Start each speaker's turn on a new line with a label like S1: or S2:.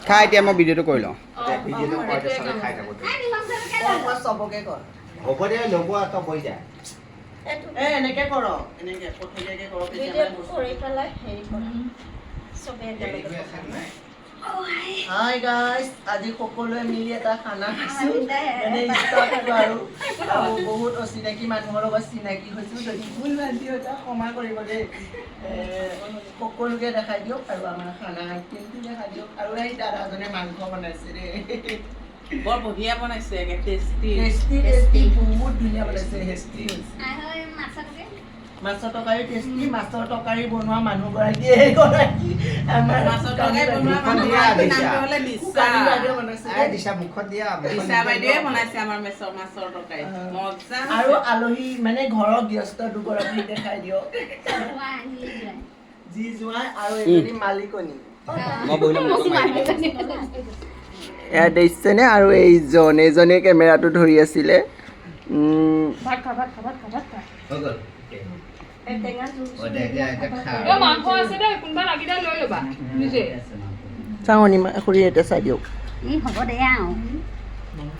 S1: খা এতিয়া মই ভিডিঅ'টো কৰি লওঁ
S2: ভিডিঅ'টো কৰি চবে খাই থাকো
S3: মই চবকে কৰ
S2: হ'ব দে ল'ব তই বহি যা
S3: এনেকে কৰ এনেকে পঠিয়াকে কৰ
S4: ভিডিঅ'টো কৰি পেলাই হেৰি কৰা চবে একেলগে
S3: হাই গাইস আজি সকলোৱে মিলি এটা খানা খাইছো মানে ইষ্টাৰ্ট আৰু বহুত অচিনাকি মানুহৰ লগত চিনাকি হৈছো যদি ভুল ভান্তি এটা ক্ষমা কৰিব দেই সকলোকে দেখাই দিয়ক আৰু আমাৰ খানা কিন্তু দেখাই দিয়ক আৰু এই দাদাজনে মাংস বনাইছে দেই
S5: বৰ বঢ়িয়া বনাইছে একে টেষ্টি
S3: টেষ্টি বহুত ধুনীয়া বনাইছে টেষ্টি
S4: মাছৰ
S3: মাছৰ তৰকাৰী টেষ্টি মাছৰ তৰকাৰী বনোৱা মানুহগৰাকী এইগৰাকী আমাৰ
S5: মাছৰ তৰকাৰী বনোৱা মানুহগৰাকীৰ নামটো হ'লে দিশা
S2: দিশা মুখত দিয়া
S5: দিশা বাইদেৱে বনাইছে আমাৰ মাছৰ তৰকাৰী মজা
S3: আৰু আলহী মানে ঘৰৰ গৃহস্থ দুগৰাকী দেখাই দিয়ক যি জোঁৱাই আৰু এজনী মালিকনী
S1: মই বহি ল'ম
S3: এয়া দেখিছেনে আৰু এইজনে কেমেৰাটো ধৰি আছিলে
S4: ভাত খা
S2: হৈ গ'ল
S4: মাংস আছে দে কোনোবা লাগিলে লৈ ল'বা নিজে
S3: চাঙনি খুৰী এতিয়া চাই দিয়ক
S4: হ'ব দে আৰু